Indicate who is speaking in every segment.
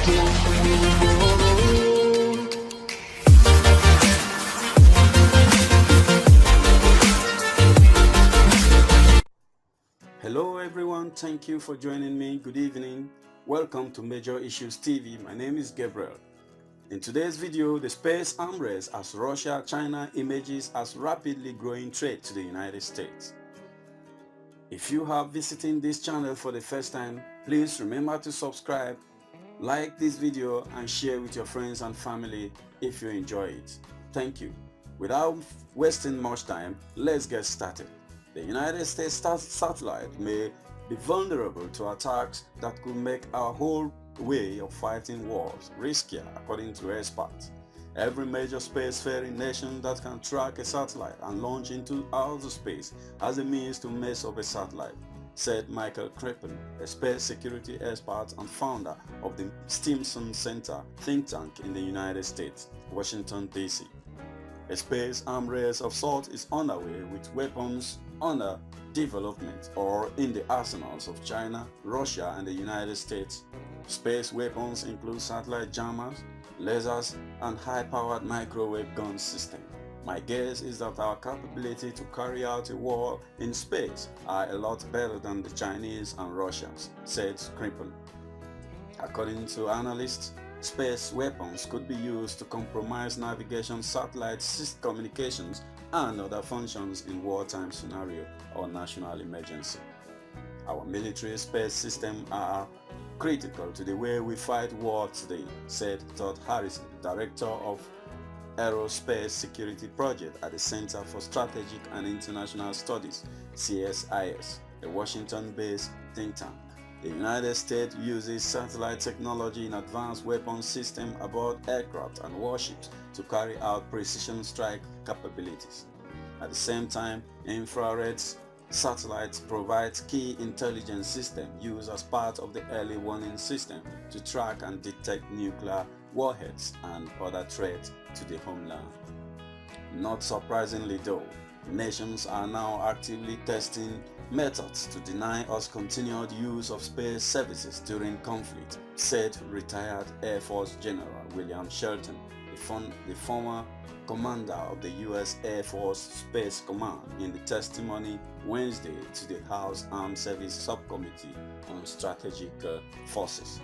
Speaker 1: Hello everyone, thank you for joining me. Good evening. Welcome to Major Issues TV. My name is Gabriel. In today's video, the space arms race as Russia-China emerges as rapidly growing threat to the United States. If you are visiting this channel for the first time, please remember to subscribe, like this video and share with your friends and family if you enjoy it. Thank you. Without wasting much time, let's get started. The United States satellite may be vulnerable to attacks that could make our whole way of fighting wars riskier, according to experts. Every major spacefaring nation that can track a satellite and launch into outer space has a means to mess up a satellite, said Michael Krepon, a space security expert and founder of the Stimson Center think tank in the United States, Washington, D.C. A space arms race of sorts is underway, with weapons under development or in the arsenals of China, Russia and the United States. Space weapons include satellite jammers, lasers and high-powered microwave gun systems. My guess is that our capability to carry out a war in space are a lot better than the Chinese and Russians, said Krepon. According to analysts, space weapons could be used to compromise navigation, satellite communications and other functions in wartime scenario or national emergency. Our military space systems are critical to the way we fight war today, said Todd Harrison, Director of Aerospace Security Project at the Center for Strategic and International Studies, CSIS, a Washington-based think tank. The United States uses satellite technology in advanced weapons systems aboard aircraft and warships to carry out precision strike capabilities. At the same time, infrared satellites provide key intelligence systems used as part of the early warning system to track and detect nuclear warheads and other threats to the homeland. Not surprisingly though, nations are now actively testing methods to deny us continued use of space services during conflict, said retired Air Force General William Shelton, the former commander of the U.S. Air Force Space Command, in the testimony Wednesday to the House Armed Services Subcommittee on Strategic Forces.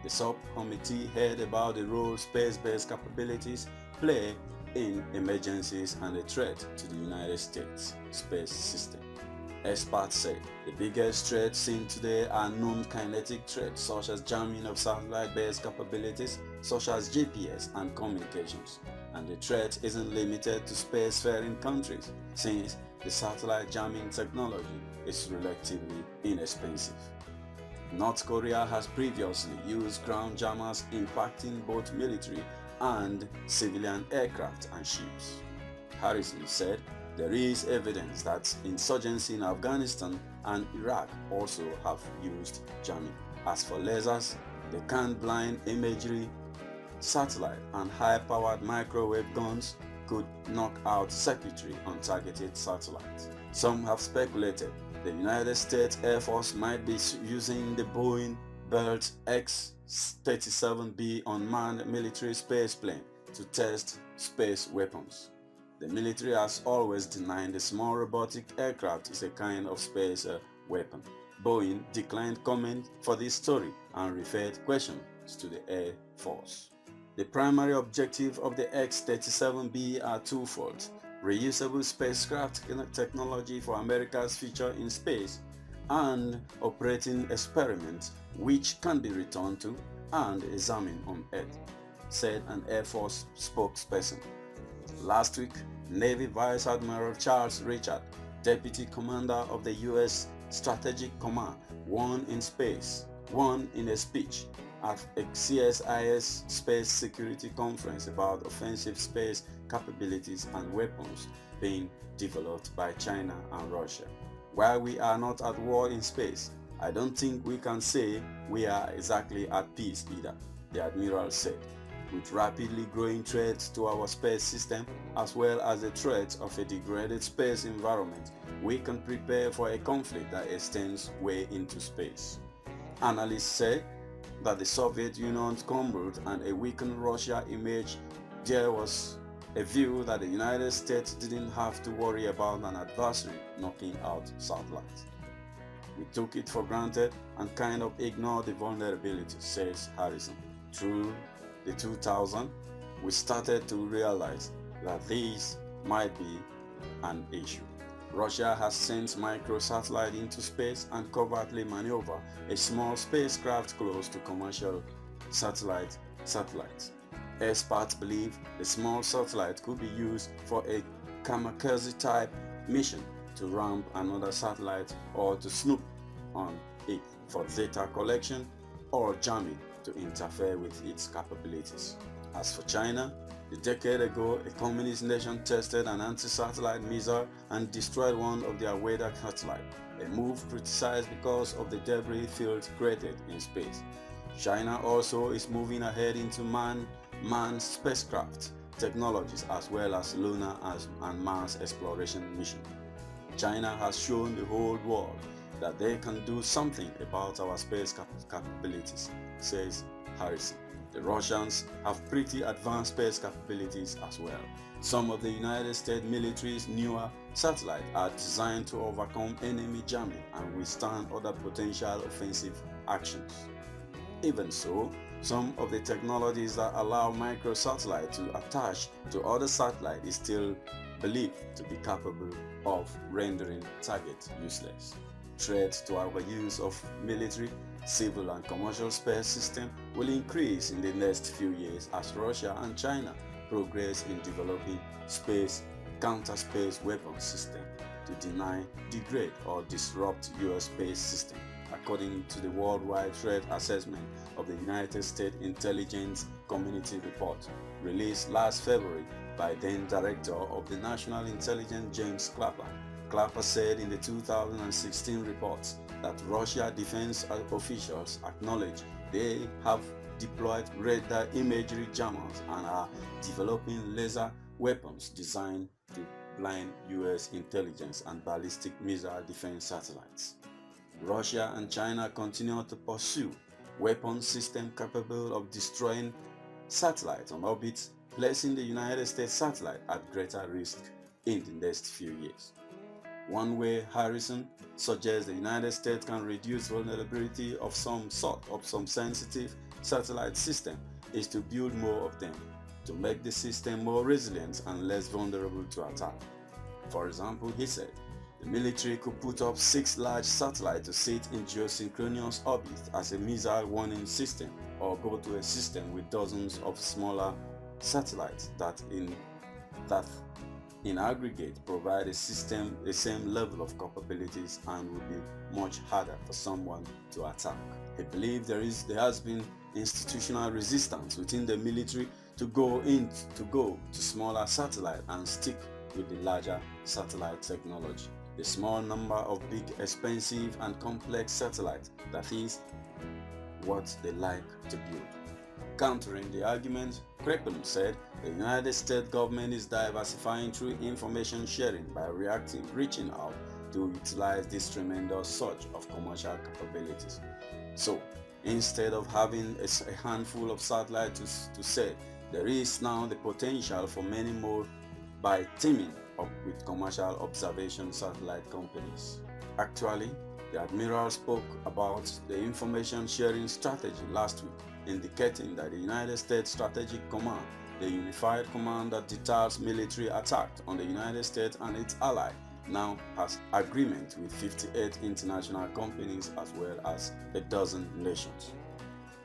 Speaker 1: The subcommittee heard about the role space-based capabilities play in emergencies and a threat to the United States space system. Experts say the biggest threats seen today are non-kinetic threats such as jamming of satellite-based capabilities such as GPS and communications. And the threat isn't limited to spacefaring countries, since the satellite jamming technology is relatively inexpensive. North Korea has previously used ground jammers impacting both military and civilian aircraft and ships. Harrison said there is evidence that insurgency in Afghanistan and Iraq also have used jamming. As for lasers, they can blind imagery, satellite and high-powered microwave guns could knock out circuitry on targeted satellites. Some have speculated the United States Air Force might be using the Boeing built X-37B unmanned military spaceplane to test space weapons. The military has always denied the small robotic aircraft is a kind of space weapon. Boeing declined comment for this story and referred questions to the Air Force. The primary objective of the X-37B are twofold: reusable spacecraft technology for America's future in space, and operating experiments which can be returned to and examined on Earth, said an Air Force spokesperson. Last week, Navy Vice Admiral Charles Richard, Deputy Commander of the U.S. Strategic Command, won in a speech at a CSIS Space Security Conference about offensive space capabilities and weapons being developed by China and Russia. While we are not at war in space, I don't think we can say we are exactly at peace either, the Admiral said. With rapidly growing threats to our space system, as well as the threat of a degraded space environment, we can prepare for a conflict that extends way into space. Analysts say that the Soviet Union crumbled and a weakened Russia emerged, there was a view that the United States didn't have to worry about an adversary knocking out satellites. We took it for granted and kind of ignored the vulnerability, says Harrison. Through the 2000s, we started to realize that these might be an issue. Russia has sent microsatellite into space and covertly maneuvered a small spacecraft close to commercial satellites. Experts believe the small satellite could be used for a kamikaze-type mission to ram another satellite or to snoop on it for data collection or jamming to interfere with its capabilities. As for China, a decade ago, a communist nation tested an anti-satellite missile and destroyed one of their weather satellites, a move criticized because of the debris field created in space. China also is moving ahead into manned spacecraft technologies as well as lunar and Mars exploration missions. China has shown the whole world that they can do something about our space capabilities, says Harrison. The Russians have pretty advanced space capabilities as well. Some of the United States military's newer satellites are designed to overcome enemy jamming and withstand other potential offensive actions. Even so, some of the technologies that allow microsatellite to attach to other satellites is still believed to be capable of rendering targets useless. Threats to our use of military, civil and commercial space systems will increase in the next few years as Russia and China progress in developing counter-space weapons systems to deny, degrade or disrupt U.S. space systems, according to the Worldwide Threat Assessment of the United States Intelligence Community report, released last February by then Director of the National Intelligence James Clapper. Clapper said in the 2016 report that Russia defense officials acknowledge they have deployed radar imagery jammers and are developing laser weapons designed to blind U.S. intelligence and ballistic missile defense satellites. Russia and China continue to pursue weapon systems capable of destroying satellites on orbit, placing the United States satellite at greater risk in the next few years. One way Harrison suggests the United States can reduce vulnerability of some sensitive satellite system is to build more of them, to make the system more resilient and less vulnerable to attack. For example, he said, the military could put up 6 large satellites to sit in geosynchronous orbit as a missile warning system, or go to a system with dozens of smaller satellites that in aggregate provide a system the same level of capabilities and will be much harder for someone to attack. He believes there has been institutional resistance within the military to go to smaller satellites and stick with the larger satellite technology. The small number of big, expensive and complex satellites, that is what they like to build. Countering the argument, Krepon said the United States government is diversifying through information sharing by reaching out to utilize this tremendous surge of commercial capabilities. So, instead of having a handful of satellites to sell, there is now the potential for many more by teaming up with commercial observation satellite companies. Actually, the Admiral spoke about the information sharing strategy last week, indicating that the United States Strategic Command, the unified command that deters military attack on the United States and its allies, now has agreement with 58 international companies as well as a dozen nations.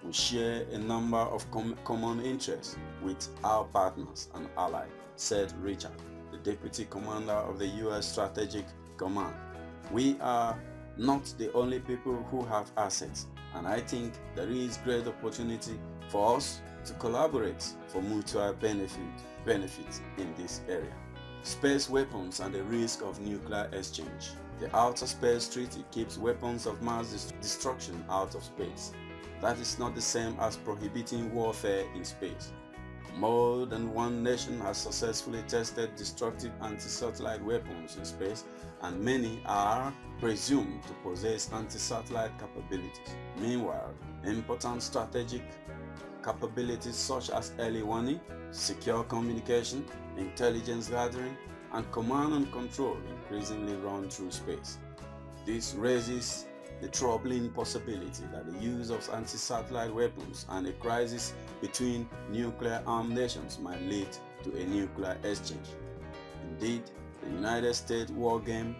Speaker 1: We share a number of common interests with our partners and allies, said Richard, the Deputy Commander of the U.S. Strategic Command. We are not the only people who have assets, and I think there is great opportunity for us to collaborate for mutual benefit in this area. Space weapons and the risk of nuclear exchange. The Outer Space Treaty keeps weapons of mass destruction out of space. That is not the same as prohibiting warfare in space. More than one nation has successfully tested destructive anti-satellite weapons in space, and many are presumed to possess anti-satellite capabilities. Meanwhile, Important strategic capabilities such as early warning, secure communication, intelligence gathering, and command and control increasingly run through space. This raises the troubling possibility that the use of anti-satellite weapons and a crisis between nuclear-armed nations might lead to a nuclear exchange. Indeed, the United States war game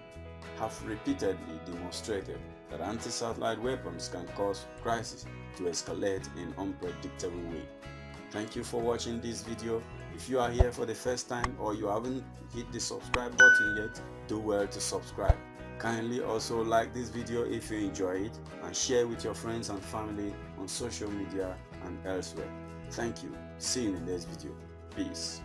Speaker 1: have repeatedly demonstrated that anti-satellite weapons can cause crises to escalate in unpredictable way. Thank you for watching this video. If you are here for the first time or you haven't hit the subscribe button yet, do well to subscribe. Kindly also like this video if you enjoy it and share with your friends and family on social media and elsewhere. Thank you. See you in the next video. Peace.